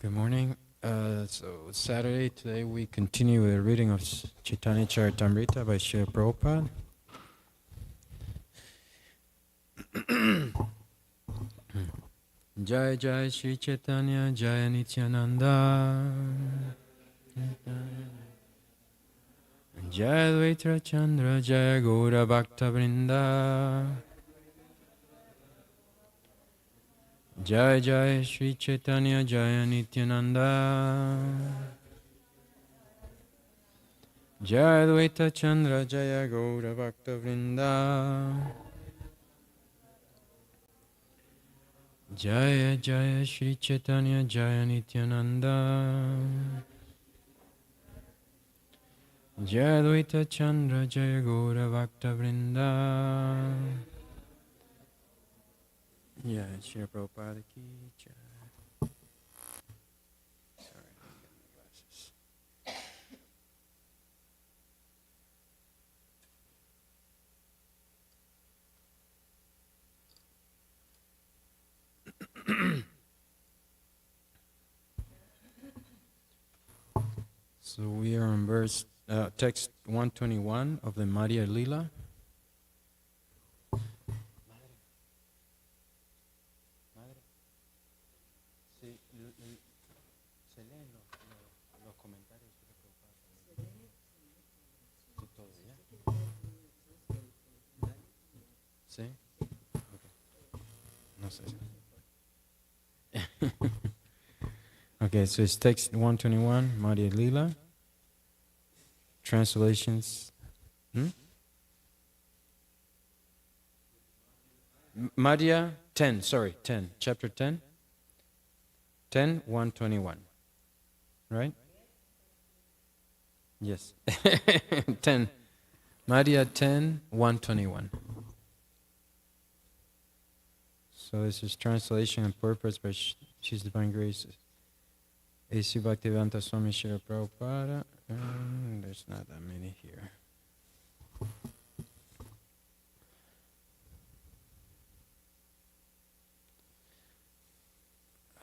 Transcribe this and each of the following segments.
Good morning. So it's Saturday. Today we continue with the reading of Chaitanya Charitamrita by Srila Prabhupada. Jai Jai Shri Chaitanya Jaya Nityananda Jaya Dvaita Chandra Jaya Gaura Bhakta Vrinda Jai Jai Shri Chaitanya Jaya Nityananda Jai Dvaita Chandra Jaya Gaura Bhakta Vrinda Jaya Jaya Shri Chaitanya Jaya Nityananda Jaya Dvaita Chandra Jaya Gaura Bhakta Vrinda. Yeah, Srila Prabhupada ki jai. Sorry, I didn't get my glasses. So we are on text 121 of the Madhya Lila. ¿Sí? Okay. No sé. Okay, so it's text 121, Madhya Lila. Translations. Madhya 10, chapter 10. 10, 121. Right? Yes. 10. Madhya 10, 121. So this is translation and purpose by His Divine Grace. A.C. Bhaktivedanta Swami Srila Prabhupada. There's not that many here.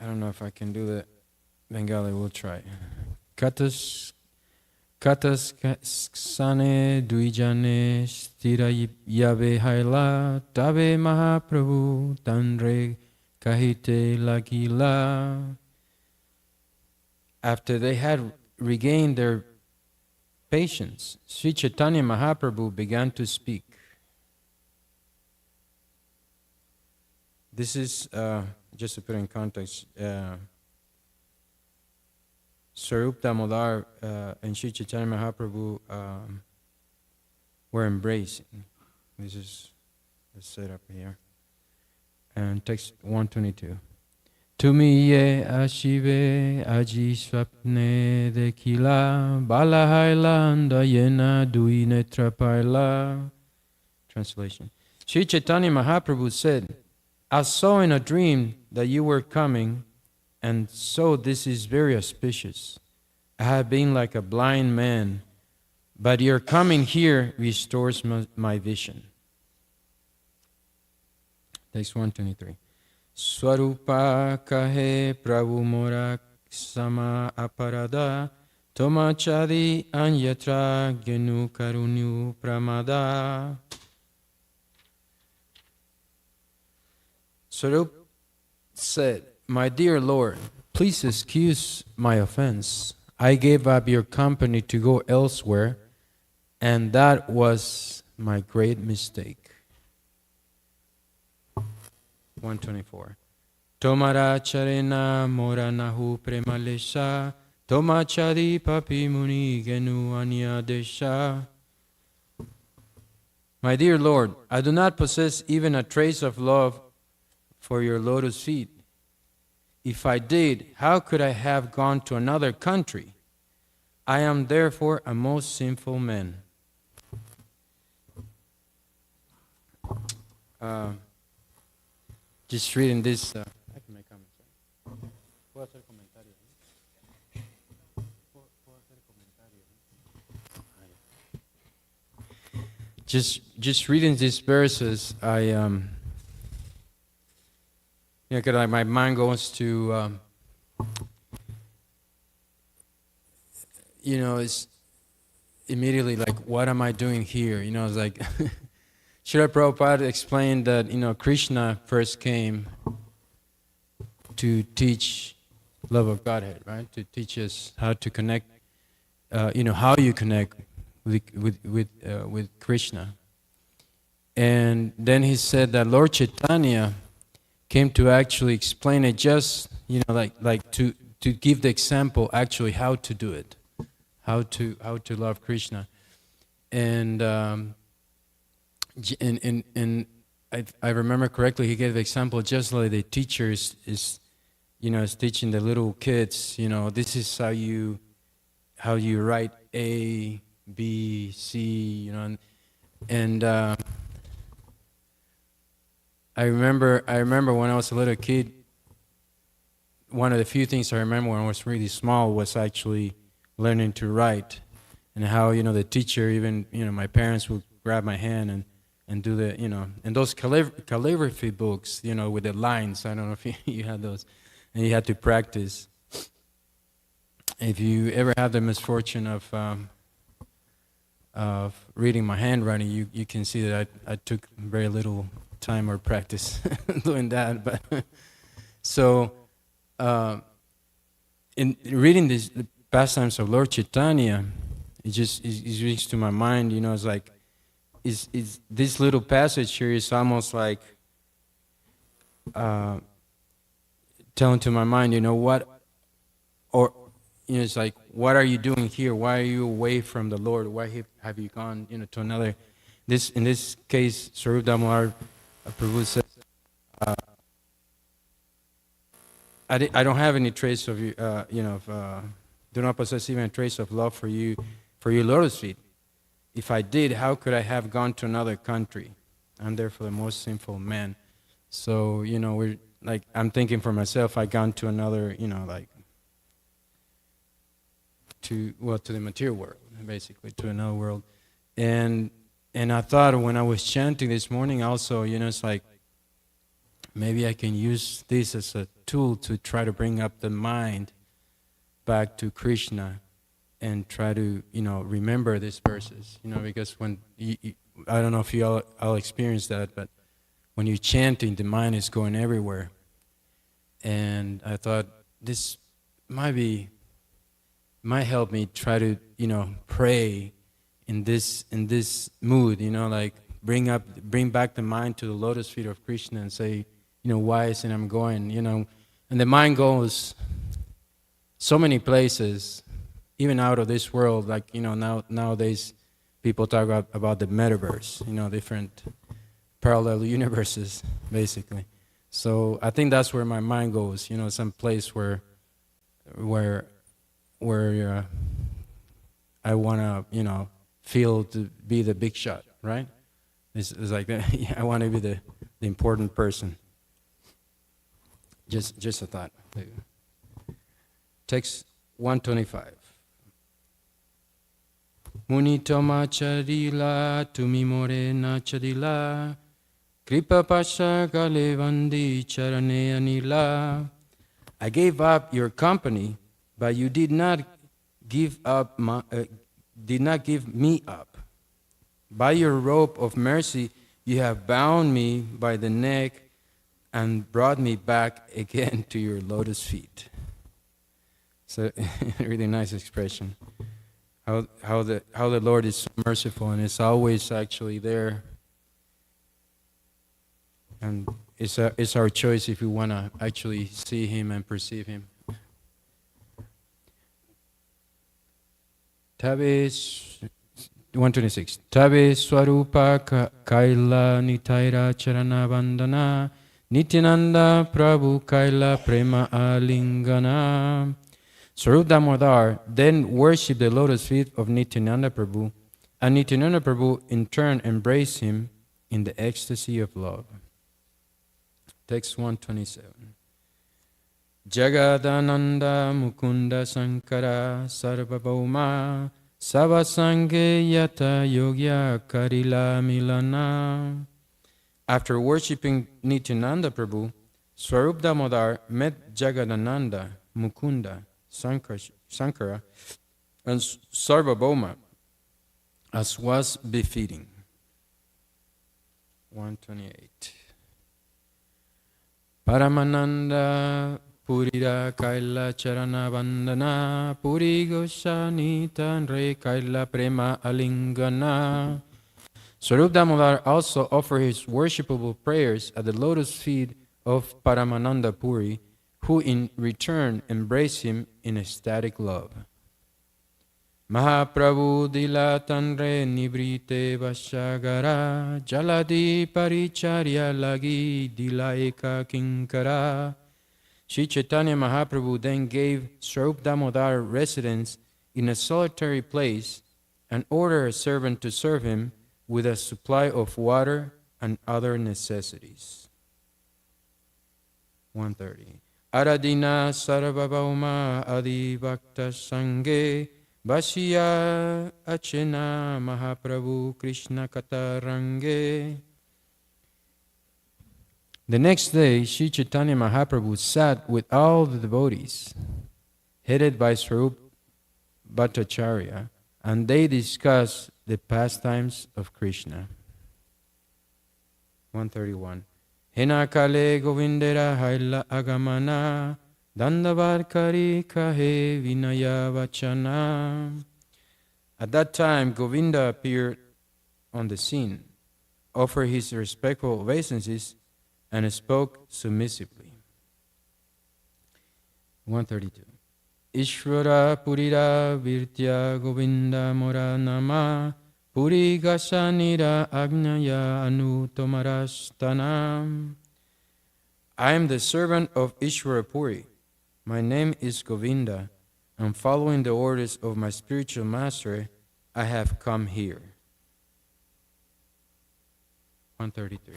I don't know if I can do the Bengali. We'll try. Katas sane duijane stira yave haila tabe Mahaprabhu tanre kahite lagila. After they had regained their patience, Sri Chaitanya Mahaprabhu began to speak. This is, just to put in context, Sarup Damodar and Sri Chaitanya Mahaprabhu were embracing. This is the setup here. And text 122. Tumiye ashive aji swapne dekila balahaila andayena dui netrapaila. Translation. Sri Chaitanya Mahaprabhu said, I saw in a dream that you were coming, and so this is very auspicious. I have been like a blind man, but your coming here restores my vision. Text 123. Swarupa kahe Prabhu morak sama aparada tomachadi anyatra genu karunyu pramada. Swarup said, My dear Lord, please excuse my offense. I gave up your company to go elsewhere, and that was my great mistake. 124. Tomara charena moranahu premalesha tomachadi papi muni genu anyadesha. My dear Lord, I do not possess even a trace of love for your lotus feet. If I did, how could I have gone to another country? I am therefore a most sinful man. Just reading this. I can make comments. ¿Puedo hacer comentarios? Just reading these verses, like my mind goes to it's immediately like, what am I doing here? It's like, Srila Prabhupada explained that, Krishna first came to teach love of Godhead, right? To teach us how to connect, how you connect with Krishna. And then he said that Lord Chaitanya came to actually explain it, just like to give the example actually how to do it, how to love Krishna. And I remember correctly, he gave the example just like the teacher is teaching the little kids, this is how you write A, B, C, and I remember when I was a little kid, one of the few things I remember when I was really small was actually learning to write, and how the teacher, even my parents would grab my hand and do the and those calligraphy books with the lines. I don't know if you had those, and you had to practice. If you ever have the misfortune of reading my handwriting, you can see that I took very little time or practice doing that. But so in reading the pastimes of Lord Chaitanya, it reaches to my mind. It's like is this little passage here is almost like telling to my mind, what, or it's like, what are you doing here? Why are you away from the Lord? Why have you gone to another? In this case, Swarup Damodar Prabhu says, I don't have any trace of you, do not possess even a trace of love for your lotus feet. If I did, how could I have gone to another country? I'm therefore the most sinful man. So, we're like, I'm thinking for myself, I gone to another, to the material world, basically, to another world. And I thought when I was chanting this morning also, it's like, maybe I can use this as a tool to try to bring up the mind back to Krishna and try to, remember these verses, because when, I don't know if you all experience that, but when you're chanting, the mind is going everywhere. And I thought this might help me try to, pray in this mood, like bring back the mind to the lotus feet of Krishna and say, why isn't I'm going, and the mind goes so many places, even out of this world, like, nowadays people talk about the metaverse, different parallel universes, basically. So I think that's where my mind goes, some place where I want to, feel to be the big shot, right? It's like that. Yeah, I want to be the important person. Just a thought. Text 125. Munitoma charila tumimore na charila kripa pasha galevandi charane anila. I gave up your company, but you did not give me up. By your rope of mercy, you have bound me by the neck and brought me back again to your lotus feet. So, really nice expression. How the Lord is so merciful and is always actually there. And it's our choice if we want to actually see Him and perceive Him. Tabe 126. Tabe swarupa kaila nitaira charana bandana Nityananda Prabhu kaila prema alingana. Swarup Damodar then worshipped the lotus feet of Nityananda Prabhu, and Nityananda Prabhu in turn embraced him in the ecstasy of love. Text 127. Jagadananda Mukunda Sankara Sarvabhauma Savasange Yata Yogya Karila Milana. After worshipping Nityananda Prabhu, Swarup Damodar met Jagadananda Mukunda Sankara and Sarvabhauma, as was befitting. 128. Paramananda Purira Kaila Charana Vandana Puri Goshanita Re Kaila Prema Alingana. Swarup Damodar also offered his worshipable prayers at the lotus feet of Paramananda Puri, who in return embraced him in ecstatic love. Mahaprabhu dilatanre nibrite vashagara jaladi paricharya lagi dilaeka kinkara. Sri Chaitanya Mahaprabhu then gave Swarup Damodar residence in a solitary place and ordered a servant to serve him with a supply of water and other necessities. 130. Aradina Sarvabhauma Adi Bhakta Sange Vasya Achena Mahaprabhu Krishna Katarange. The next day, Sri Chaitanya Mahaprabhu sat with all the devotees, headed by Swarup Bhattacharya, and they discussed the pastimes of Krishna. 131. Hena kale govindera haila agamana dandavar kahe vinaya vachana. At that time, Govinda appeared on the scene, offered his respectful obeisances, and spoke submissively. 132. Ishvara Purira Virtya Govinda Mora Nama Puri Gasanira Agnaya Anutomarastana. I am the servant of Ishvara Puri. My name is Govinda, and following the orders of my spiritual master, I have come here. 133.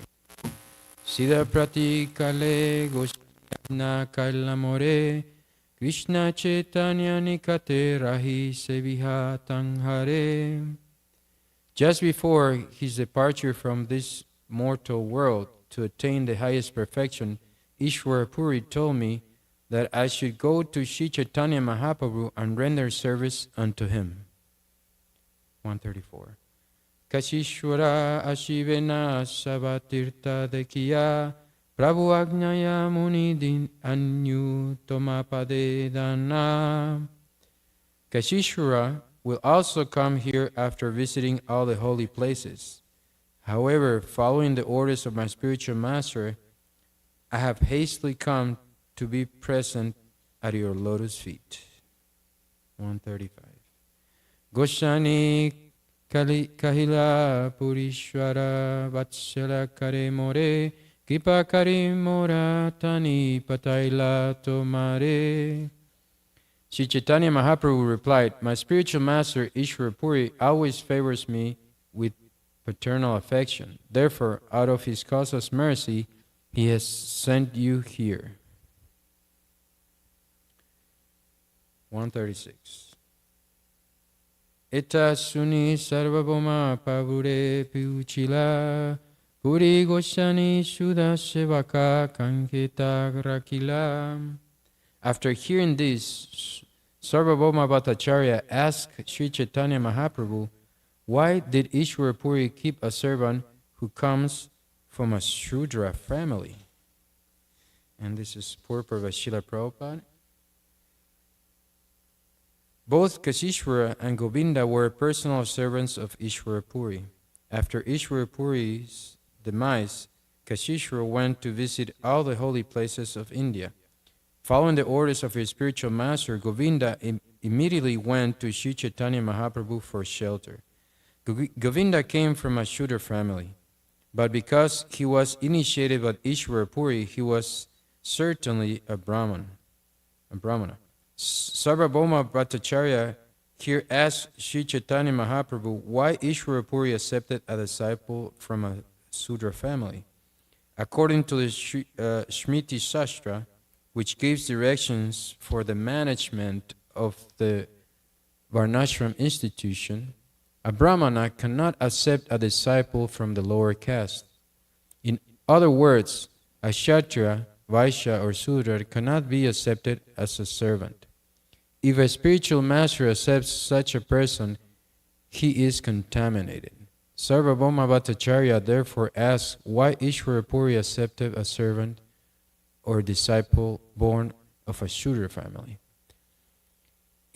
Siddha Pratikale Goshna Kailamore Krishna Chaitanya Nikate Rahi Seviha Tanghare. Just before his departure from this mortal world to attain the highest perfection, Ishvara Puri told me that I should go to Sri Chaitanya Mahaprabhu and render service unto him. 134. Kashishwara Ashivena Savatirtha Dekhiya Prabhu Agnaya Munidin Anyu Tomapade Dana. Kashishwara will also come here after visiting all the holy places. However, following the orders of my spiritual master, I have hastily come to be present at your lotus feet. 135. Goshani Kahila Purishwara Vatsala Kare More Kipa Kare Mora Tani Pataila Tomare. Sri Chaitanya Mahaprabhu replied, my spiritual master Ishvara Puri always favors me with paternal affection. Therefore, out of his causeless mercy, he has sent you here. 136. Eta suni sarvabhoma pavure piuchila puri goshani sudha sevaka kanketa rakila. After hearing this, Sarvabhauma Bhattacharya asked Sri Chaitanya Mahaprabhu, why did Ishvara Puri keep a servant who comes from a Shudra family? And this is purport of Srila Prabhupada. Both Kashishwara and Govinda were personal servants of Ishvara Puri. After Ishvara Puri's demise, Kashishwara went to visit all the holy places of India. Following the orders of his spiritual master, Govinda immediately went to Sri Chaitanya Mahaprabhu for shelter. Govinda came from a Shudra family, but because he was initiated by Ishvara Puri, he was certainly a Brahmana. Sarvabhauma Bhattacharya here asked Sri Chaitanya Mahaprabhu why Ishvara Puri accepted a disciple from a Shudra family. According to the Smriti Shastra, which gives directions for the management of the Varnashram institution, a Brahmana cannot accept a disciple from the lower caste. In other words, a Kshatriya, Vaishya or Sudra cannot be accepted as a servant. if a spiritual master accepts such a person, he is contaminated. Sarvabhauma Bhattacharya therefore asks why Ishvara Puri accepted a servant or disciple born of a Shudra family.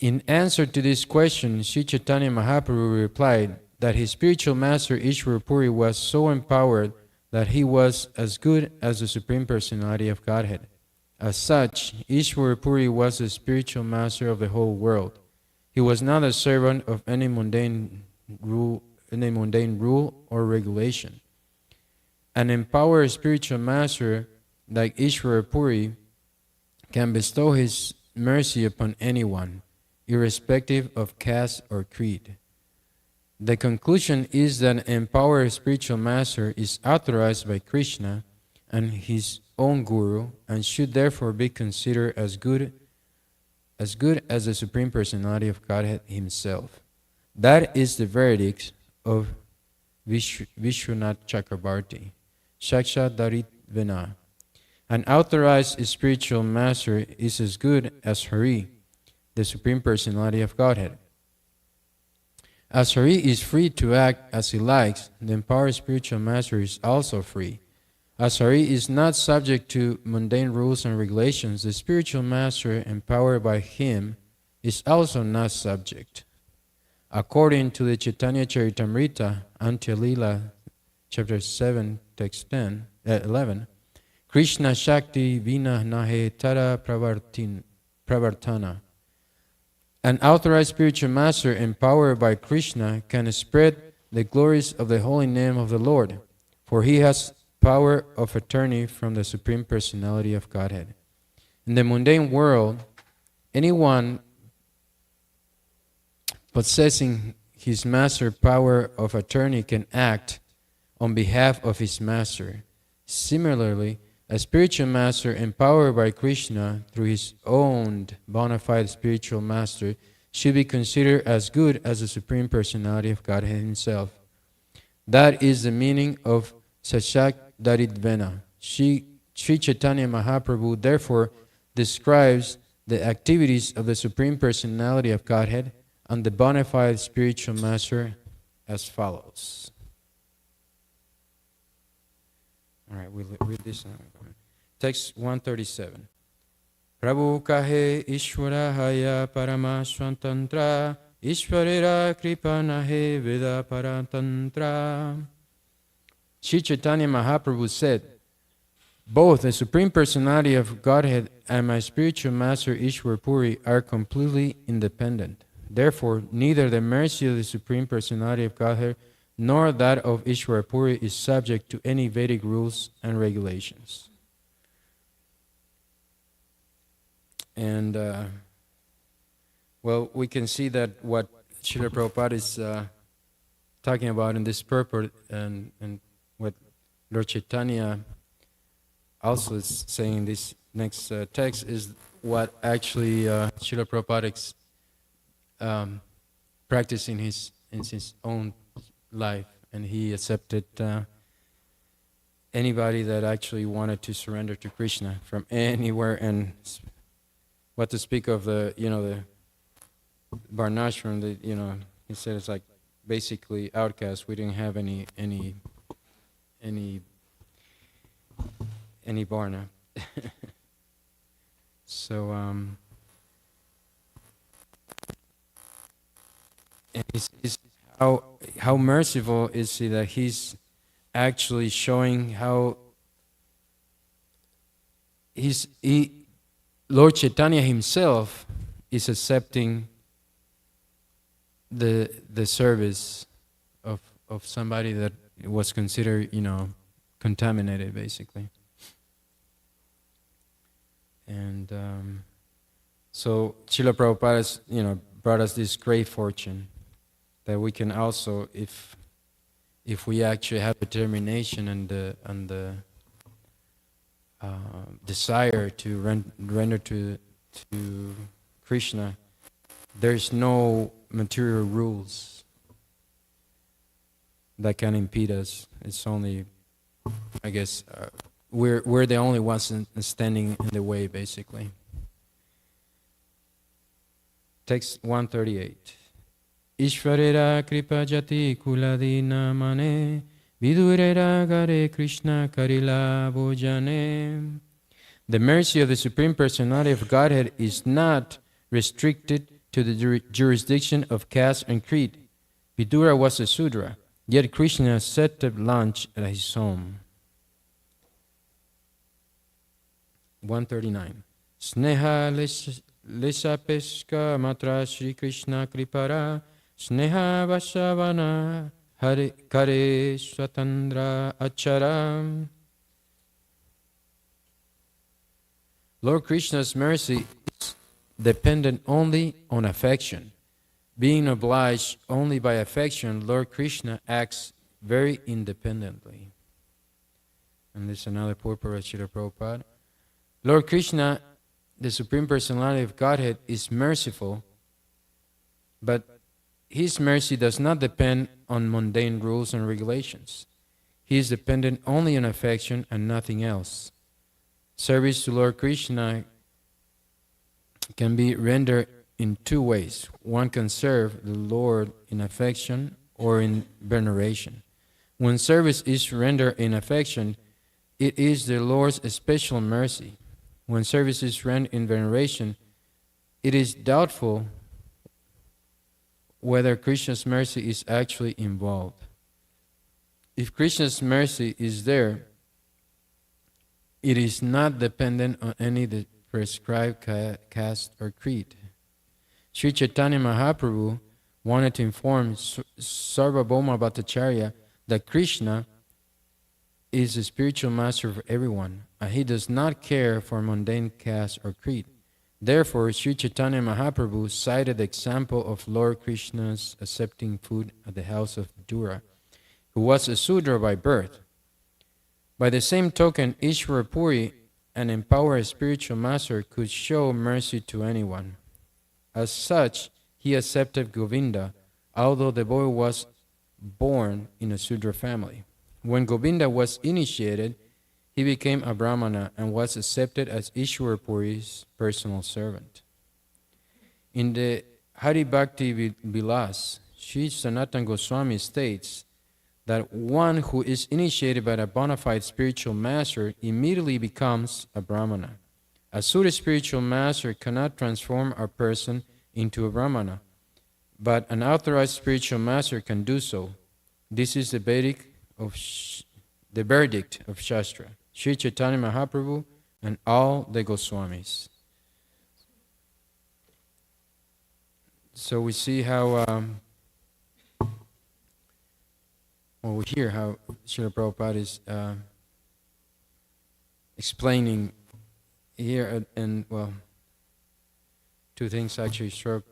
In answer to this question, Sri Chaitanya Mahaprabhu replied that his spiritual master Ishvara Puri was so empowered that he was as good as the Supreme Personality of Godhead. As such, Ishvara Puri was the spiritual master of the whole world. He was not a servant of any mundane rule or regulation. An empowered spiritual master like Ishvara Puri can bestow his mercy upon anyone, irrespective of caste or creed. The conclusion is that an empowered spiritual master is authorized by Krishna and his own guru and should therefore be considered as good as the Supreme Personality of Godhead himself. That is the verdict of Vishwanath Chakrabarti, Sakshat Darit Vena. An authorized spiritual master is as good as Hari, the Supreme Personality of Godhead. As Hari is free to act as he likes, the empowered spiritual master is also free. As Hari is not subject to mundane rules and regulations, the spiritual master empowered by him is also not subject. According to the Chaitanya Charitamrita, Antya Lila, chapter 7, text 11, Krishna Shakti Vina Nahe Tara Pravartana. An authorized spiritual master empowered by Krishna can spread the glories of the holy name of the Lord, for he has power of attorney from the Supreme Personality of Godhead. In the mundane world, anyone possessing his master power of attorney can act on behalf of his master. Similarly, a spiritual master empowered by Krishna through his own bona fide spiritual master should be considered as good as the Supreme Personality of Godhead himself. That is the meaning of Sakshat Darit Vena. Sri Chaitanya Mahaprabhu therefore describes the activities of the Supreme Personality of Godhead and the bona fide spiritual master as follows. All right, we'll read this. Text 137. Prabhu kahe Ishvara haya parama swantantra Ishvarera kripa nahe veda paratantra. Sri Chaitanya Mahaprabhu said, both the Supreme Personality of Godhead and my spiritual master Ishvara Puri are completely independent. Therefore, neither the mercy of the Supreme Personality of Godhead nor that of Ishvara Puri is subject to any Vedic rules and regulations. And, well, we can see that what Srila Prabhupada is talking about in this purport and what Lord Chaitanya also is saying in this next text is what actually Srila Prabhupada practiced in his own life, and he accepted anybody that actually wanted to surrender to Krishna from anywhere, and what to speak of the Varnashram, he said it's like basically outcast. We didn't have any Varna. So and how merciful is he that he's actually showing how Lord Chaitanya himself is accepting the service of somebody that was considered contaminated, basically. And so Srila Prabhupada brought us this great fortune that we can also, if we actually have determination and the desire to render to Krishna, there's no material rules that can impede us. It's only, I guess, we're the only ones standing in the way, basically. Text 138. Ishvarera kripa jati kuladina mane vidurera gare Krishna karila bhojane. The mercy of the Supreme Personality of Godhead is not restricted to the jurisdiction of caste and creed. Vidura was a Sudra, yet Krishna set up lunch at his home. 139. Sneha lesapeshka matra Shri Krishna kripara Sneha vasavana hare kare swatandra acharam. Lord Krishna's mercy is dependent only on affection. Being obliged only by affection, Lord Krishna acts very independently. And this is another purport of Srila Prabhupada. Lord Krishna, the Supreme Personality of Godhead, is merciful, but His mercy does not depend on mundane rules and regulations. He is dependent only on affection and nothing else. Service to Lord Krishna can be rendered in two ways. One can serve the Lord in affection or in veneration. When service is rendered in affection, it is the Lord's special mercy. When service is rendered in veneration, it is doubtful whether Krishna's mercy is actually involved. If Krishna's mercy is there, it is not dependent on any prescribed caste or creed. Sri Chaitanya Mahaprabhu wanted to inform Sarvabhauma Bhattacharya that Krishna is the spiritual master of everyone, and he does not care for mundane caste or creed. Therefore, Sri Chaitanya Mahaprabhu cited the example of Lord Krishna's accepting food at the house of Vidura, who was a Sudra by birth. By the same token, Ishvara Puri, an empowered spiritual master, could show mercy to anyone. As such, he accepted Govinda, although the boy was born in a Sudra family. When Govinda was initiated, he became a Brahmana and was accepted as Ishvara Puri's personal servant. In the Hari Bhakti Vilas, Sri Sanatana Goswami states that one who is initiated by a bona fide spiritual master immediately becomes a Brahmana. A Sudra spiritual master cannot transform a person into a Brahmana, but an authorized spiritual master can do so. This is the verdict of Shastra, Sri Chaitanya Mahaprabhu and all the Goswamis. So we see how, we hear how Srila Prabhupada is explaining here, and two things actually stroke,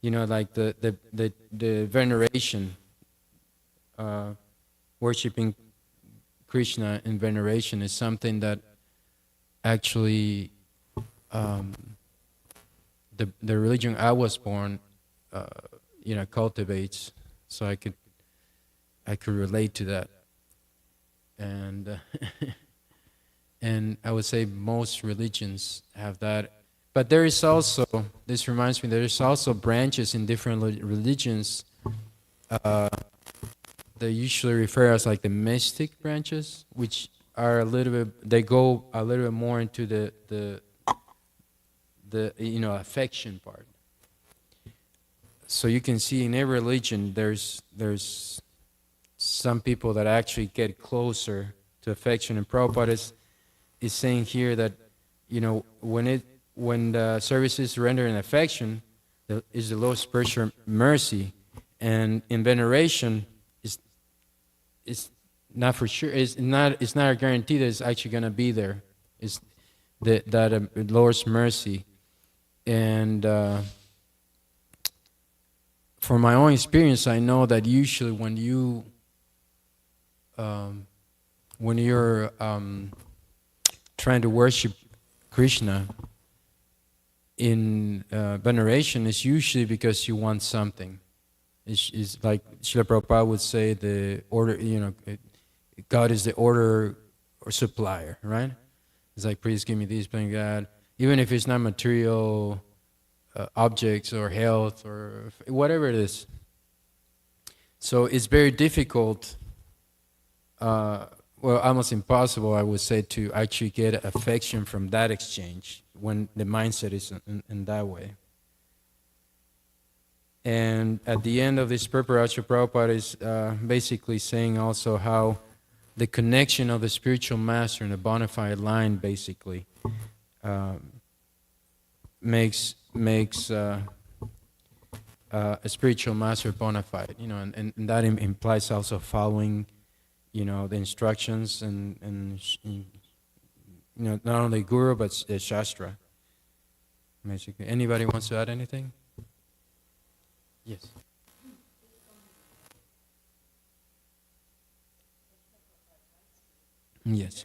like the veneration, worshiping Krishna in veneration is something that actually the religion I was born, cultivates. So I could relate to that, and and I would say most religions have that. But there is also, this reminds me, there is also branches in different religions. They usually refer as like the mystic branches, which are a little bit, they go a little bit more into the affection part. So you can see in every religion there's some people that actually get closer to affection, and Prabhupada is saying here that when the service is rendered in affection, is the Lord's spiritual mercy, and in veneration it's not for sure. It's not a guarantee that it's actually going to be there. It's that Lord's mercy, and from my own experience, I know that usually when you're trying to worship Krishna in veneration, it's usually because you want something. It's like Srila Prabhupada would say, the order, God is the order or supplier, right? It's like, please give me this, please God. Even if it's not material objects or health or whatever it is. So it's very difficult, well, almost impossible, I would say, to actually get affection from that exchange when the mindset is in that way. And at the end of this purport, Acharya Prabhupada is basically saying also how the connection of the spiritual master and the bona fide line basically makes a spiritual master bona fide, and that implies also following, the instructions and not only Guru but Shastra. Basically, anybody wants to add anything? Yes. Yes.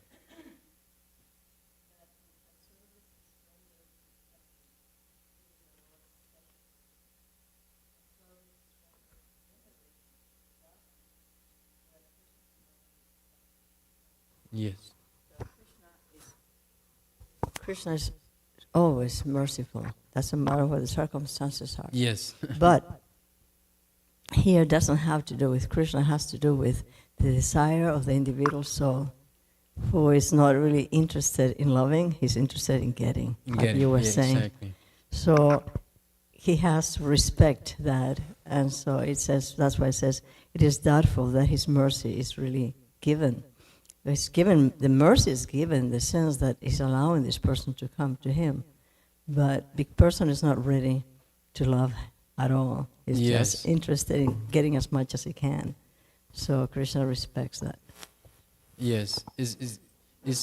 Yes. Krishna is always merciful. Doesn't matter what the circumstances are. Yes. But here doesn't have to do with Krishna, it has to do with the desire of the individual soul who is not really interested in loving, he's interested in getting, like you were saying. Exactly. So he has to respect that, and so it says, that's why it says, it is doubtful that his mercy is really given. It's given, the mercy is given in the sense that he's allowing this person to come to him, but the person is not ready to love at all. He's just interested in getting as much as he can. So Krishna respects that. Yes, is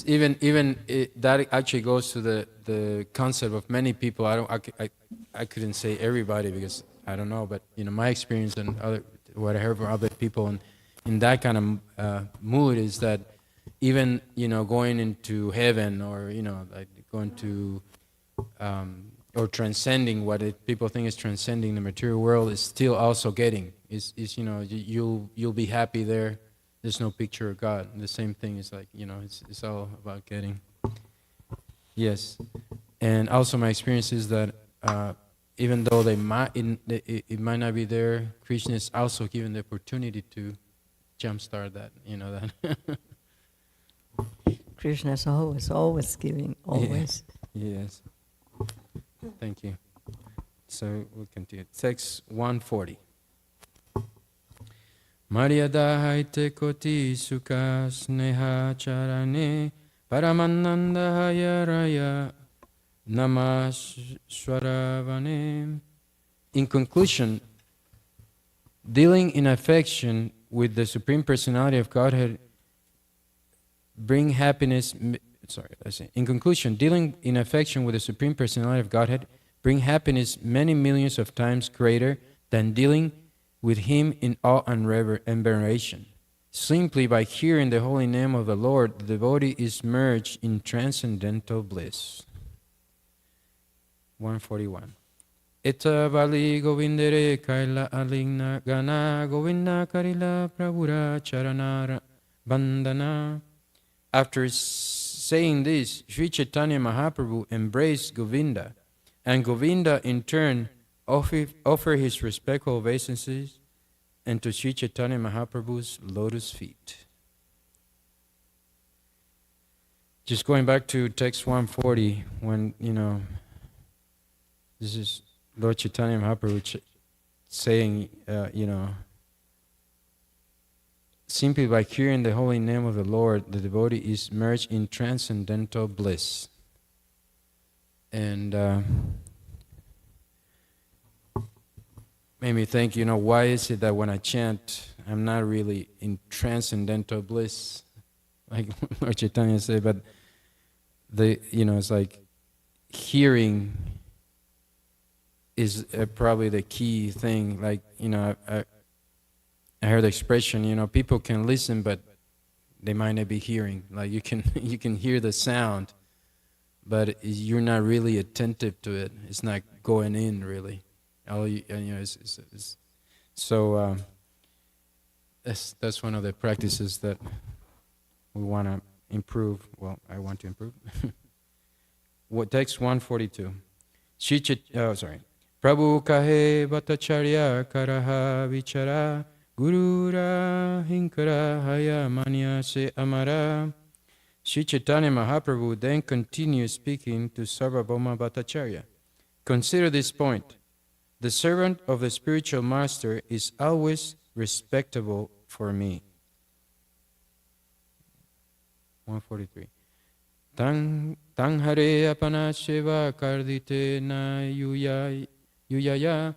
even that actually goes to the concept of many people. I couldn't say everybody because I don't know, but my experience and what I heard from other people in that kind of mood is that even going into heaven or like going to or transcending what people think is transcending the material world is still also getting. You'll be happy there. There's no picture of God. And the same thing is like, it's all about getting. Yes. And also my experience is that even though it might not be there, Krishna is also given the opportunity to jumpstart that, that. Krishna is always giving, always. Yeah. Yes. Thank you. So we'll continue. Text 140. Maryada haite koti sukha sneha charane paramananda hayaraya namaswaravane. In conclusion, dealing in affection with the Supreme Personality of Godhead bring happiness. In conclusion, dealing in affection with the Supreme Personality of Godhead bring happiness many millions of times greater than dealing with Him in awe and veneration. Simply by hearing the holy name of the Lord, the devotee is merged in transcendental bliss. 141. Etta bali govindere kaila aligna gana govinda karila prabhura charanara bandana. After saying this, Sri Chaitanya Mahaprabhu embraced Govinda, and Govinda in turn offered his respectful obeisances and to Sri Chaitanya Mahaprabhu's lotus feet. Just going back to text 140, when, this is Lord Chaitanya Mahaprabhu saying, simply by hearing the holy name of the Lord, the devotee is merged in transcendental bliss. And made me think, why is it that when I chant, I'm not really in transcendental bliss, like Lord Chaitanya said, but it's like hearing is probably the key thing. Like, I heard the expression, people can listen, but they might not be hearing. Like you can hear the sound, but you're not really attentive to it. It's not going in really. So that's one of the practices that we want to improve. Well, I want to improve. What text 142? Prabhu kahe Bhattacharya karaha vichara Gurura hinkara haya manya se amara. Sri Chaitanya Mahaprabhu then continues speaking to Sarvabhauma Bhattacharya. Consider this point. The servant of the spiritual master is always respectable for me. 143. Tang hare apana sheva kardite na yuyaya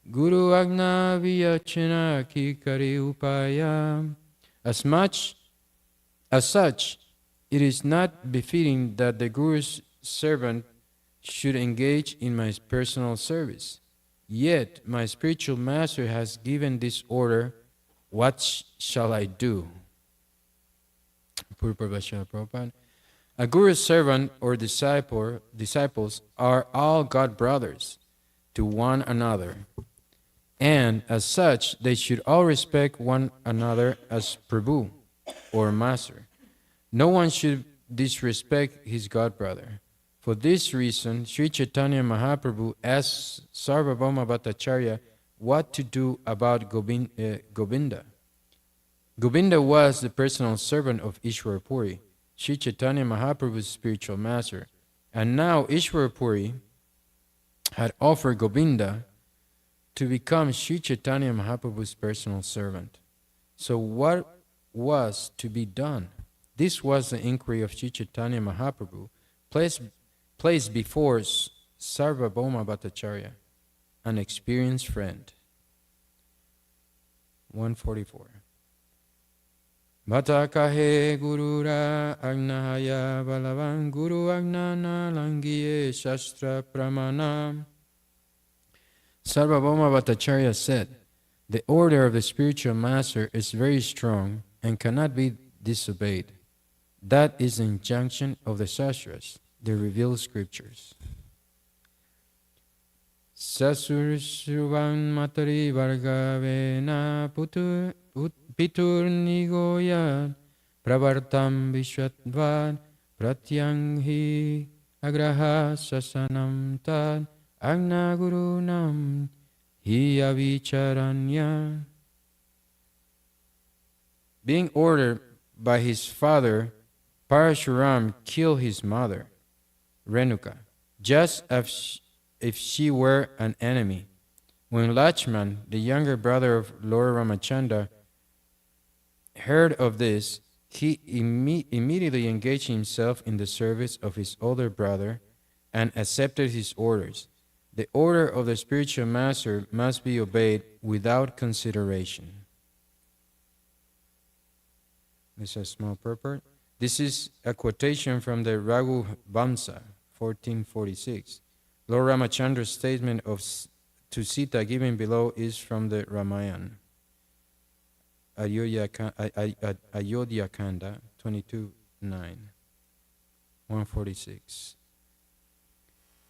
Guru agna viyachena kikari upaya. As such, it is not befitting that the Guru's servant should engage in my personal service. Yet my spiritual master has given this order. What shall I do? Prabhupada. A Guru's servant or disciples are all God brothers to one another. And as such, they should all respect one another as Prabhu or Master. No one should disrespect his god brother. For this reason, Sri Chaitanya Mahaprabhu asked Sarvabhauma Bhattacharya what to do about Govinda. Govinda was the personal servant of Ishwara Puri, Sri Chaitanya Mahaprabhu's spiritual master. And now Ishwara Puri had offered Govinda to become Sri Chaitanya Mahaprabhu's personal servant. So what was to be done? This was the inquiry of Sri Chaitanya Mahaprabhu, placed before Sarvabhauma Bhattacharya, an experienced friend. 144. Bhatta kahe gurura agnahaya balavan guru agnana langiye shastra pramana. Sarvabhauma Bhattacharya said, the order of the spiritual master is very strong and cannot be disobeyed. That is the injunction of the Shastras, the revealed scriptures. Sasursuvan matari vargavena pitur nigoya pravartam vishwatvad pratyanghi agraha sasanam tad agna gurunam hi avicharanya. Being ordered by his father, Parashuram killed his mother, Renuka, just as if she were an enemy. When Lakshman, the younger brother of Lord Ramachandra, heard of this, he immediately engaged himself in the service of his older brother and accepted his orders. The order of the spiritual master must be obeyed without consideration. This is a small purport. This is a quotation from the Raghu Vamsa, 1446. Lord Ramachandra's statement to Sita given below is from the Ramayana. Ayodhya Kanda 22:9. 146.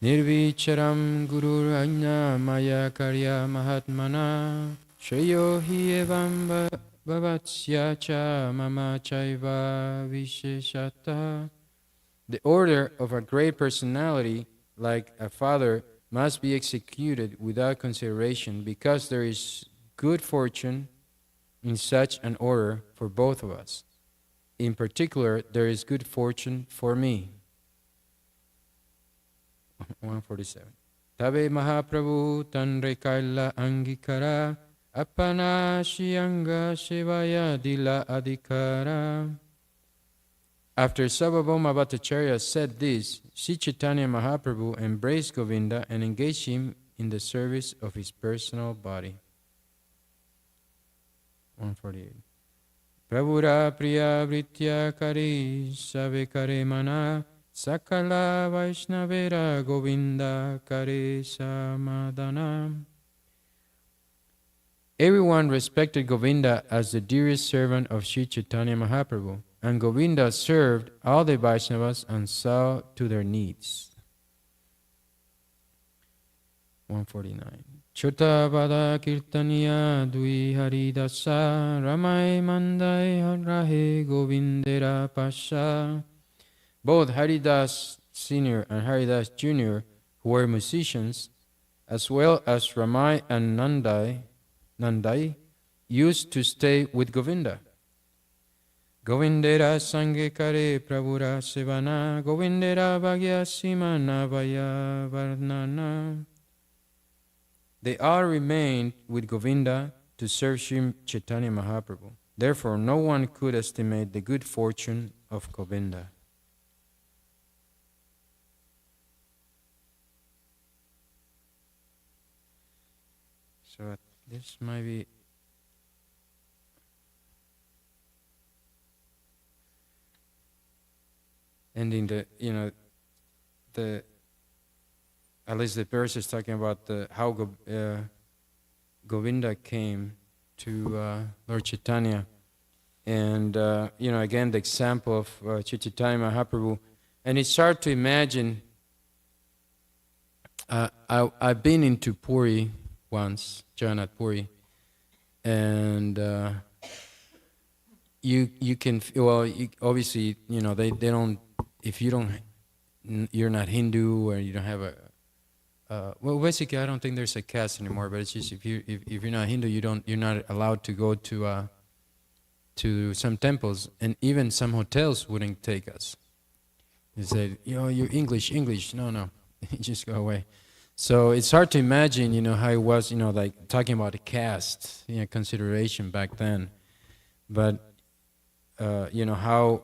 Nirvicharam gurur ajna maya karya mahatmana shreyo hi evam bhavatsya cha mama chaiva visheshata. The order of a great personality like a father must be executed without consideration because there is good fortune in such an order for both of us. In particular, there is good fortune for me. 147. Tabe Mahaprabhu tanre kaila angikara apana shiyanga shivaya dila adhikara. After Sarvabhauma Bhattacharya said this, Sri Chaitanya Mahaprabhu embraced Govinda and engaged him in the service of his personal body. 148. Prabhura priya vritya kari save kare mana sakala vaishnavera Govinda kare samadana. Everyone respected Govinda as the dearest servant of Sri Chaitanya Mahaprabhu, and Govinda served all the Vaishnavas and saw to their needs. 149. Chota Vada Kirtaniya Dui Haridasa Ramai Mandai Rahe Govindera Pasha. Both Haridas Sr. and Haridas Jr., who were musicians, as well as Ramai and Nandai used to stay with Govinda. Govindera Sange Kare Prabhura Sevana, Govindera Bhagya Simana Vaya Varnana. They all remained with Govinda to serve Sri Chaitanya Mahaprabhu. Therefore, no one could estimate the good fortune of Govinda. So this might be ending the at least the verse is talking about how Govinda came to Lord Chaitanya, and again the example of Chaitanya Mahaprabhu, and it's hard to imagine. I've been into Puri once, Jagannath Puri, and you can obviously they don't, if you're not Hindu or you don't have well, basically, I don't think there's a caste anymore. But it's just if you're not Hindu, you're not allowed to go to some temples, and even some hotels wouldn't take us. They said, you're English. No, just go away. So it's hard to imagine, how it was, like talking about a caste, consideration back then. But how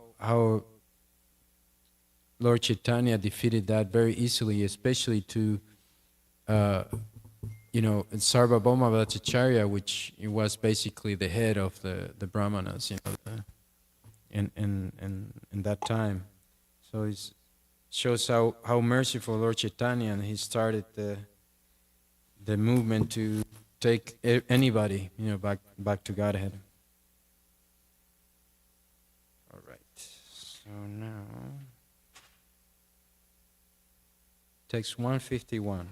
Lord Chaitanya defeated that very easily, especially to Sarvabhauma Bhattacharya, which was basically the head of the Brahmanas, in that time. So it shows how merciful Lord Chaitanya, and he started the movement to take anybody, back to Godhead. All right. So now, text 151.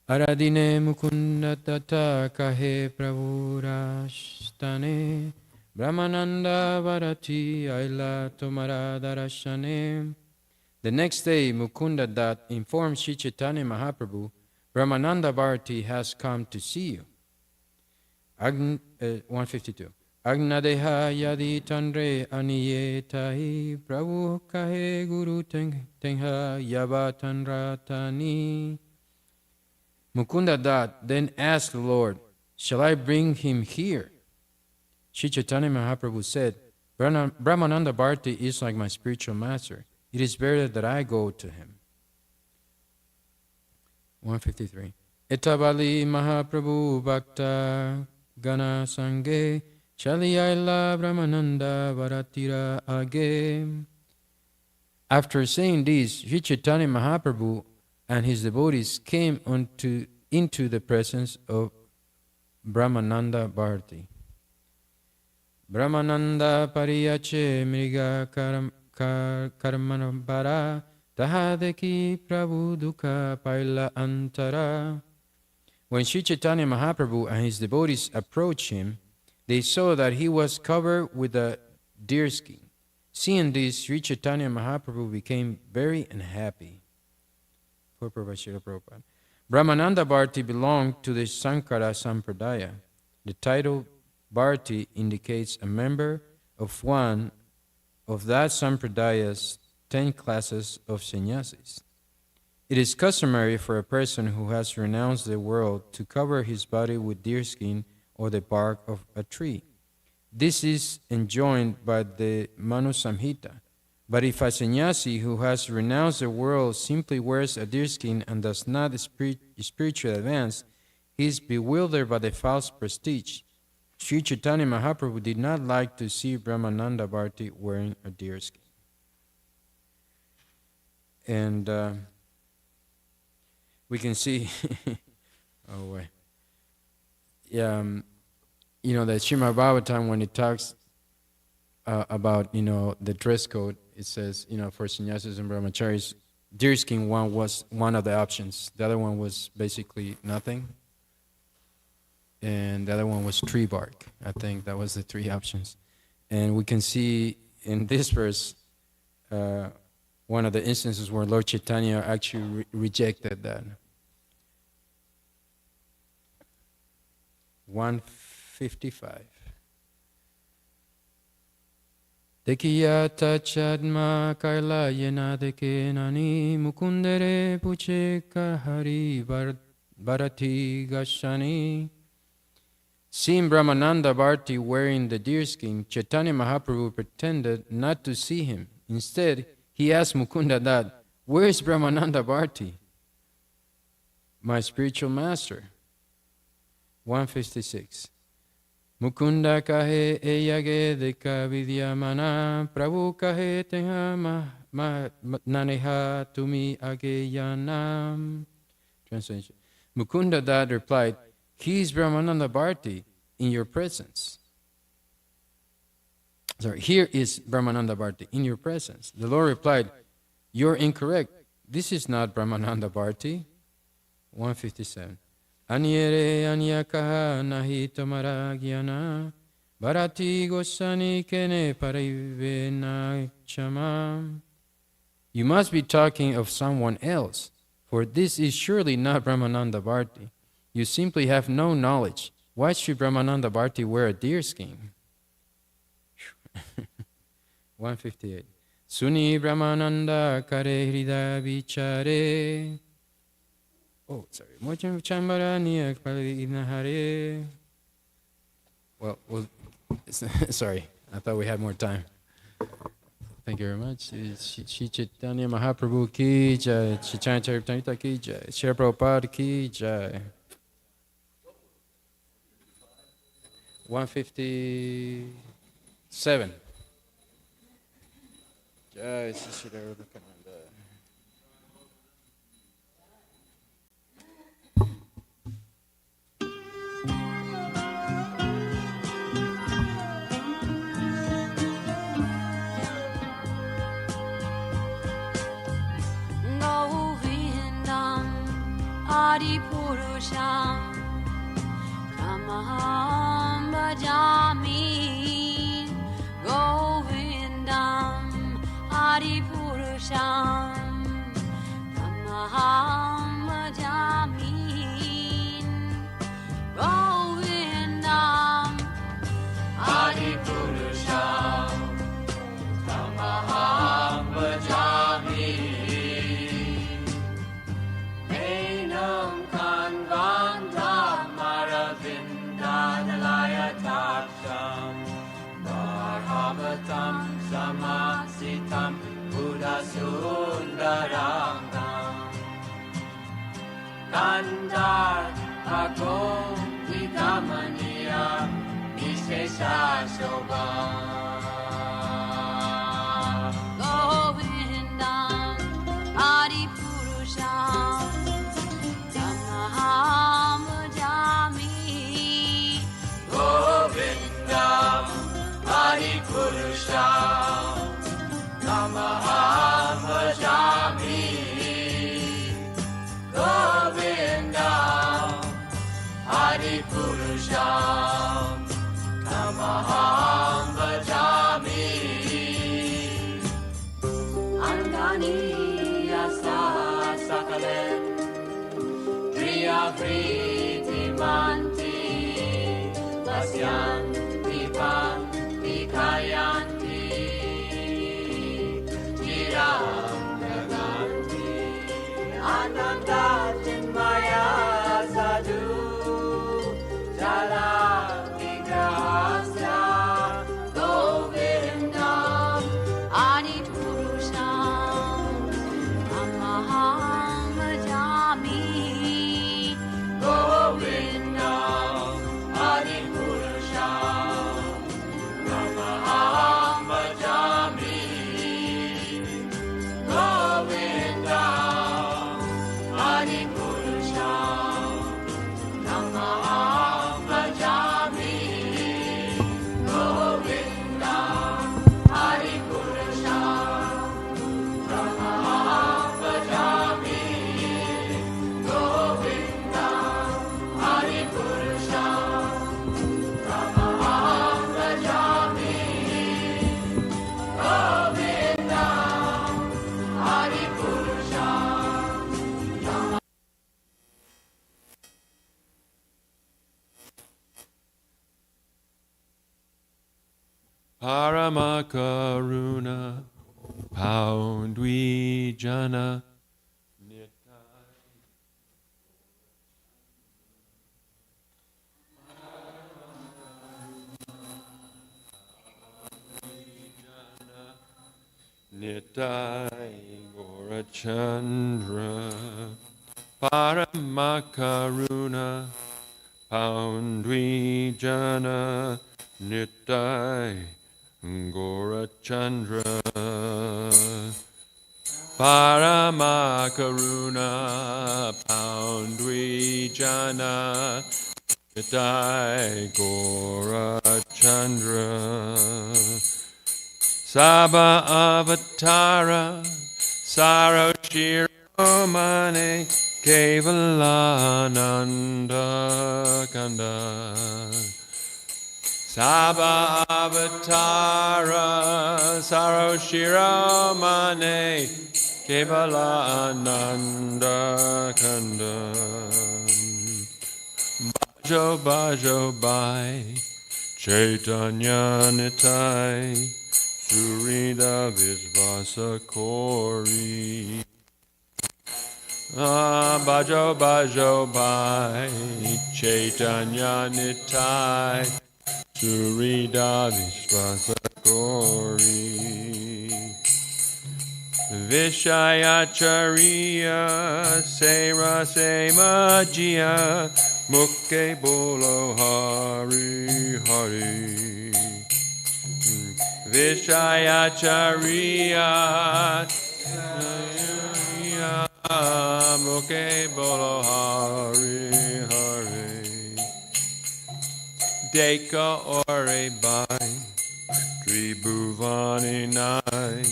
Aradine mukunda tata kahe pravurashtane Brahmananda varati aila tomara darashane. The next day, Mukunda Dat informed Sri Chaitanya Mahaprabhu, Brahmananda Bharati has come to see you. 152. Agnadeha yadi tandre aniyetai Prabhu kahe guru tengha yavatandratani. Mukunda Dat then asked the Lord, shall I bring him here? Sri Chaitanya Mahaprabhu said, Brahmananda Bharati is like my spiritual master. It is better that I go to him. 153. Etabali Mahaprabhu Bhakta Gana Sange Chaliyaila Brahmananda Bharatira Age. After saying this, Sri Chaitanya Mahaprabhu and his devotees came into the presence of Brahmananda Bharati. Brahmananda pariyache mriga karmanambara tahadeki prabhu dukha paila antara. When Sri Chaitanya Mahaprabhu and his devotees approached him, they saw that he was covered with a deer skin. Seeing this, Sri Chaitanya Mahaprabhu became very unhappy. Brahmananda Bharati belonged to the Sankara Sampradaya. The title Bharati indicates a member of one of that Sampradaya's 10 classes of sannyasis. It is customary for a person who has renounced the world to cover his body with deerskin or the bark of a tree. This is enjoined by the Manu Samhita. But if a sannyasi who has renounced the world simply wears a deerskin and does not spiritually advance, he is bewildered by the false prestige. Sri Chaitanya Mahaprabhu did not like to see Brahmananda Bharati wearing a deerskin. And we can see, oh wait, the Srimad Bhagavatam, when it talks about the dress code, it says for sannyasis and brahmacharis, deerskin one was one of the options. The other one was basically nothing, and the other one was tree bark. I think that was the three options. And we can see in this verse, one of the instances where Lord Chaitanya actually rejected that. 155. Dekiyata chadma kaila yena deke nani mukundere puche kahari bharati gashani. Seeing Brahmananda Bharati wearing the deerskin, Chaitanya Mahaprabhu pretended not to see him. Instead, he asked Mukunda that, "Where is Brahmananda Bharati, my spiritual master?" 156. Mukunda kahe eyage deka vidyamana, Prabhu kahe teha naneha tumi ageyanam. Translation. Mukunda Dad replied, "He is Brahmananda Bharati in your presence." Sorry, here is Brahmananda Bharati in your presence. The Lord replied, "You're incorrect. This is not Brahmananda Bharati." 157. Anyere anyakaha nahi tamara gyana, Bharati gosani kene parivena chama. You must be talking of someone else, for this is surely not Brahmananda Bharati. You simply have no knowledge. Why should Brahmananda Bharati wear a deerskin? 158. Suni Brahmananda kare hrida vichare. Oh, sorry. Mochan chambarani akpalinahare. Well, sorry. I thought we had more time. Thank you very much. Shri Chaitanya Mahaprabhu ki jai. Chaitanya Charitamrita ki jai. Shri Prabhupada ki jai. 157. Jai Shri Radhakananda. Govindam Adipurusham Tamaham Bhajami. Govindam Adipurusham Tamaham Bhajami. Govindam Adipurusham Tamaham Bhajami. Enam Kanvandam Maravindadalaya Taksham Bharhavatam Samasitam Buddhasundarangam Kandar Agom Vidamaniya Nishesha Shobha. Govindam Adipurusham Tamaham Bhajami. Govindam Adipurusham Tamaham Bhajami. Govindam Adipurusham Tamaham Bhajami. Angani Asa Sakalen Priya Priti Manti Vasyan Vipan Vikayanti Chiram Naganti Ananda Chinmaya Sadhu Jala Vigrahasya Govindam Adipurusham Tamaham Bhajami. Govindam Adipurusham Tamaham Bhajami. Govindam Paramakaruna Paundwijana Nitai Gorachandra Paramakaruna Paundwijana Nitai Gorachandra Paramakaruna Paundwijana Nitai Gorachandra Saba Avatara Saroshiromane Kevalananda Kanda Saba Avatara Saroshiromane Kevalananda Kanda Bajo Bajo Bai Chaitanya Nitai Surida Visvasa Kori Bajo Bajo Bai Chaitanya Nitai Surida Visvasa Kori Vishayacharya Sera Sema Jia Mukhe Bolo Hari Hari Vishayacharya Mukhe Bolo Hari Hari Deka Ore Bai Tribhuvani Nai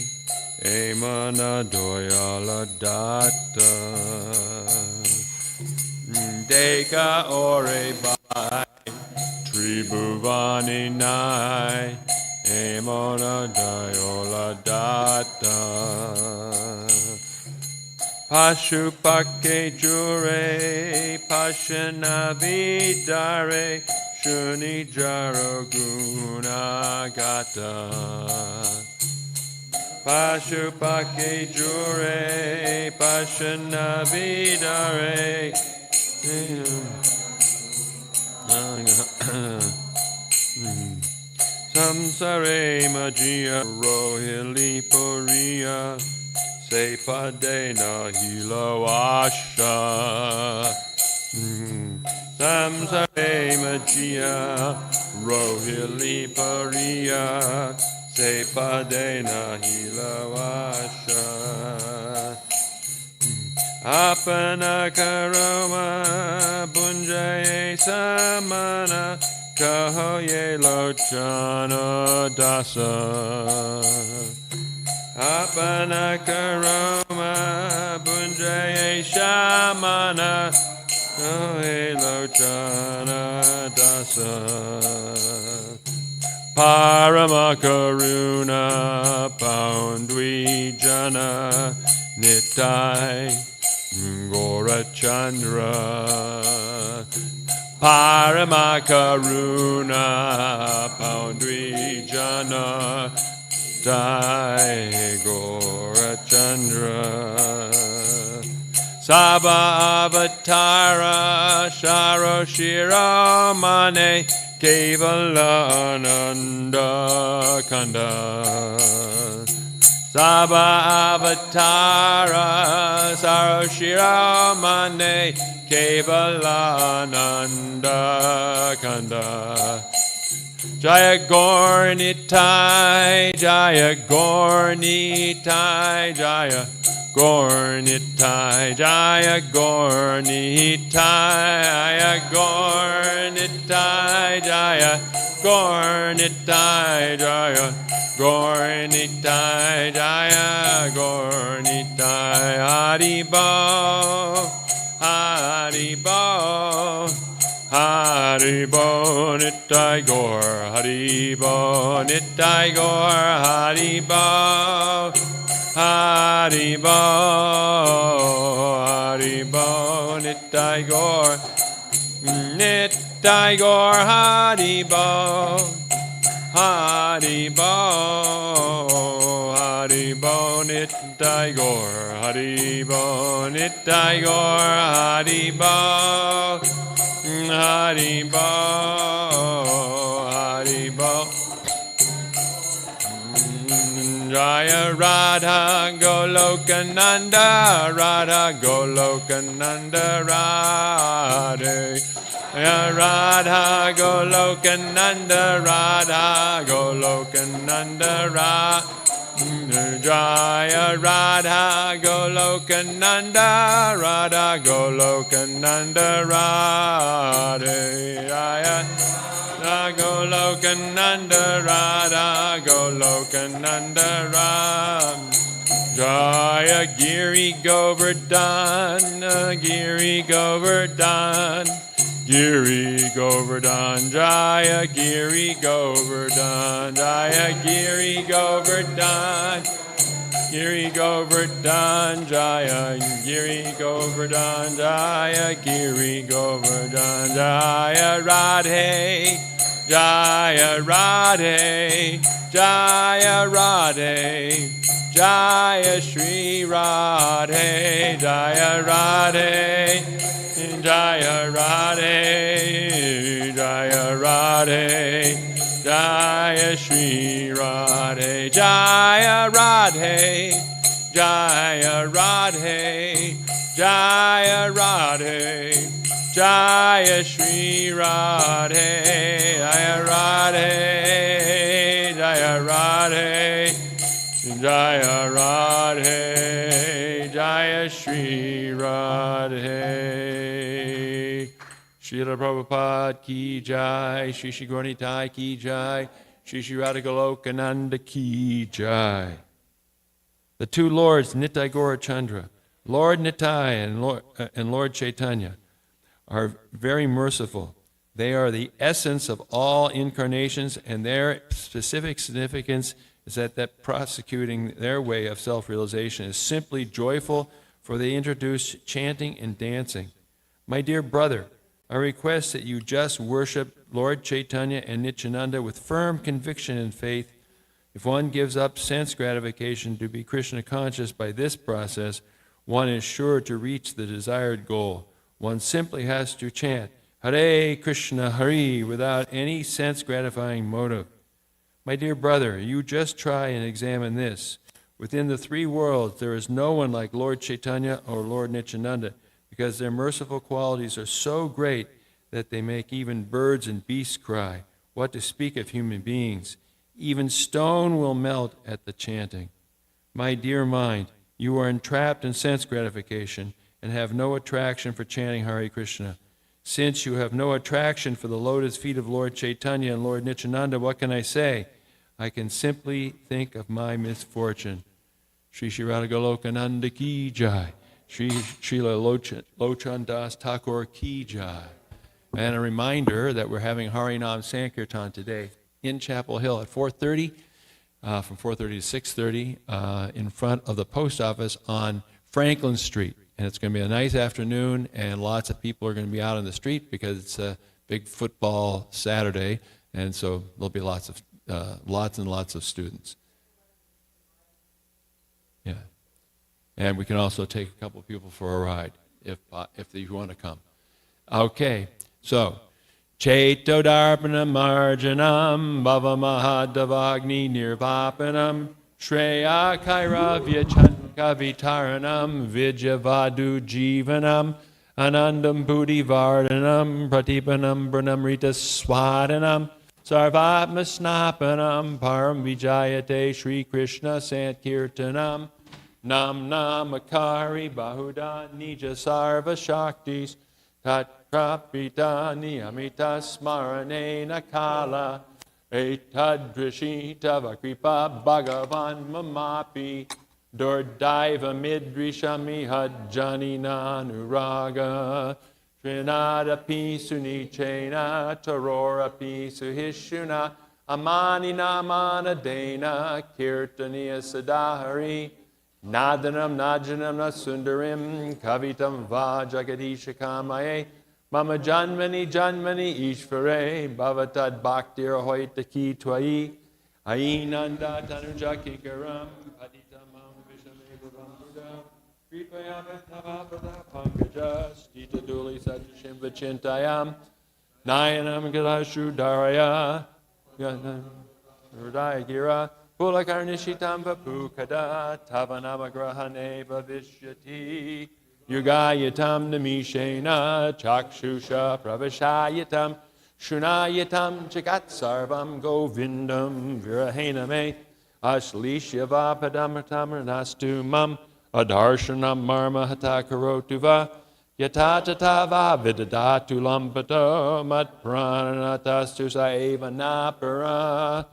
Emana Doyala Datta Deka Ore Bai Tribhuvani Nai Emona Dayola Datta Pashupake Jure Pashana Vidare Shuni Jaro Gunagata Pashupake Jure Pashana Vidare Samsare Majia Rohili Puriya Sepadena Hilo Asha Samsare Majia Rohili Puriya Sepadena Hilo Asha Apana Karoma Bunjaye Samana Kahoye Lochana Dasa Apana Karoma Bunjaye Shamana Kahoye Lochana Dasa Paramakaruna Paundwijana Nitai Gorachandra Paramakaruna Paundwijana Dai Gorachandra Saba Avatara Sharoshiramane Kevalananda Kanda Saba Avatara Saroshiramane Kevalananda Kanda Jaya Gornitai Jaya Gornitai Jaya Gornitai Jaya Gornitai Jaya Gornitai Jaya Gornitai Jaya Gornitai Haribo Haribo Haribo Nitai Gaur Haribo Nitai Gaur Haribo Haribo Haribo Nitai Gaur Haribo Haribo, Haribo Nitai Gaur, Haribo Nitai Gaur, Haribo, Haribo, Haribo. Jaya Radha Golokananda, Radha Golokananda, Radhe. Radha Golokananda, Radha Golokananda, Radha. Jaya Radha Golokananda, Radha Golokananda, Radhe. Jaya Golokananda, Radha Golokananda, Radha. Jaya Giri Govardhan, Giri Govardhan, Giri Govardhan, Jaya Giri Govardhan, Jaya Giri Govardhan, Giri Govardhan, Jaya Giri Govardhan, Jaya Giri Govardhan, Jaya Radhe, Jaya Radhe, Jaya Radhe, Jaya Shri Radhe, Jaya Radhe, Jaya Radhe, Jaya Radhe, Jaya Shri Radhe, Jaya Radhe, Jaya Radhe, Jaya Radhe, Jaya Shri Radhe, Jaya Radhe, Jaya Radhe, Jaya Radhe, Jaya Shri Radhe. Srila Prabhupada ki jai, Shri Shri Gaura Nitai ki jai, Shri Shri Radha Golokananda ki jai. The two lords, Nitai Gaura Chandra, Lord Nitai and Lord Chaitanya, are very merciful. They are the essence of all incarnations, and their specific significance is that prosecuting their way of self-realization is simply joyful, for they introduce chanting and dancing. My dear brother, I request that you just worship Lord Chaitanya and Nityananda with firm conviction and faith. If one gives up sense gratification to be Krishna conscious by this process, one is sure to reach the desired goal. One simply has to chant Hare Krishna Hari without any sense gratifying motive. My dear brother, you just try and examine this. Within the three worlds, there is no one like Lord Chaitanya or Lord Nityananda, because their merciful qualities are so great that they make even birds and beasts cry. What to speak of human beings? Even stone will melt at the chanting. My dear mind, you are entrapped in sense gratification and have no attraction for chanting Hare Krishna. Since you have no attraction for the lotus feet of Lord Chaitanya and Lord Nityananda, what can I say? I can simply think of my misfortune. Shri Shri Radha Golokananda ki jai. Shri Srila Lochan Das Thakur ki jai. And a reminder that we're having Harinam Sankirtan today in Chapel Hill at 4:30, from 4:30 to 6:30, in front of the post office on Franklin Street. And it's going to be a nice afternoon, and lots of people are going to be out on the street because it's a big football Saturday, and so there'll be lots and lots of students. Yeah, and we can also take a couple of people for a ride if you want to come. Okay, so Chaito Darpanam Marjanam Bhava Mahadavagni Nirvapanam Shreya Kairavya Chankavitaranam Vijavadu Jivanam Anandam Buddhi Vardhanam Pratipanam Brunamrita Swadanam Sarvatma Snapanam Param Vijayate Shri Krishna Sankirtanam Nam Namakari Bahuda Nija Sarva Shaktis Tat Prapita Niyamita Smarane Nakala Etadrishita Vakripa Bhagavan Mamapi Dordaiva Midrishami Hajjani Nanuraga Trinada Pisunichena Tarora Pisuhishuna Amani Namana Dena Kirtaniya Sadahari Nadanam Najanam Nasundarim Kavitam Va Jagadisha Kamaye Mama Janmani Janmani Ishvare Bhavatad Bhaktir Hoita Ki Twai Ainanda Tanuja Kikaram Paditamam Vishameguram Buddha Kripayavatada Pankajas Dita Duli Sajashim Vachintayam Nayanam Gadashu Daraya Hridaya Gira Pulakarnishitam Vapukada Tavanama Grahane Bhavishyati Yugayatam Namishena Chakshusha Pravashayatam Shunayatam Jagat Sarvam Govindam Virahename Ashlishya Padamatamranastu Mam Adarshanam Marma Hatakarotuva Yatatatava Vidadatu Lampato Mat Pranatastu Saeva Napara.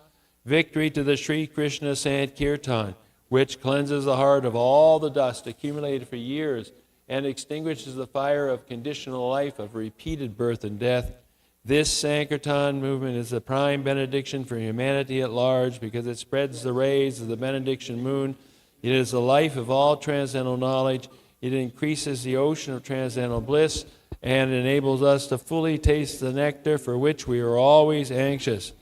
Victory to the Sri Krishna Sankirtan, which cleanses the heart of all the dust accumulated for years and extinguishes the fire of conditional life of repeated birth and death. This Sankirtan movement is the prime benediction for humanity at large because it spreads the rays of the benediction moon. It is the life of all transcendental knowledge. It increases the ocean of transcendental bliss and enables us to fully taste the nectar for which we are always anxious.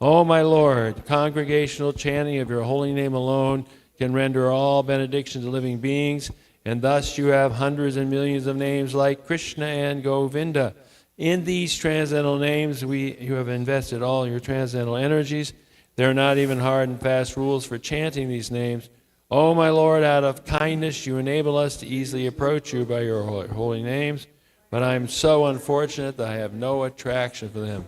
O my Lord, congregational chanting of your holy name alone can render all benediction to living beings, and thus you have hundreds and millions of names like Krishna and Govinda. In these transcendental names, you have invested all your transcendental energies. There are not even hard and fast rules for chanting these names. O my Lord, out of kindness you enable us to easily approach you by your holy names, but I am so unfortunate that I have no attraction for them.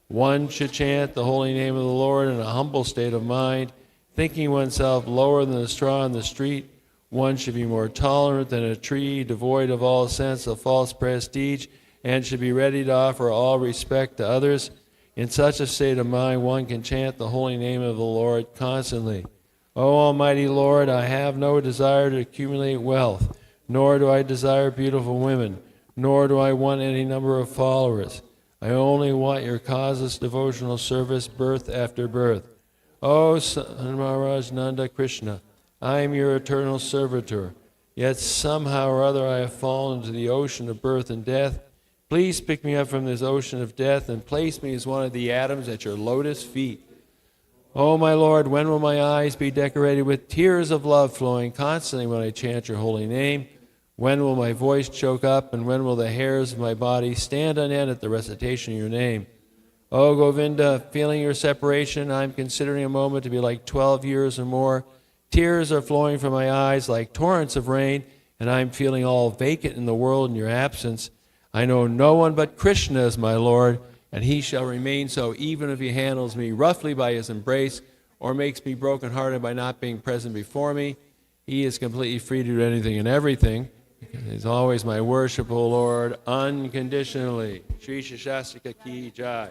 One should chant the holy name of the Lord in a humble state of mind, thinking oneself lower than the straw in the street. One should be more tolerant than a tree, devoid of all sense of false prestige, and should be ready to offer all respect to others. In such a state of mind, one can chant the holy name of the Lord constantly. O Almighty Lord, I have no desire to accumulate wealth, nor do I desire beautiful women, nor do I want any number of followers. I only want your causeless devotional service birth after birth. O Son Maharaj Nanda Krishna, I am your eternal servitor, yet somehow or other I have fallen into the ocean of birth and death. Please pick me up from this ocean of death and place me as one of the atoms at your lotus feet. O my Lord, when will my eyes be decorated with tears of love flowing constantly when I chant your holy name? When will my voice choke up, and when will the hairs of my body stand on end at the recitation of your name? O Govinda, feeling your separation, I am considering a moment to be like 12 years or more. Tears are flowing from my eyes like torrents of rain, and I am feeling all vacant in the world in your absence. I know no one but Krishna is my Lord, and he shall remain so even if he handles me roughly by his embrace or makes me brokenhearted by not being present before me. He is completely free to do anything and everything. He's always my worship, O Lord, unconditionally. Shri Shastastika Ki Jai.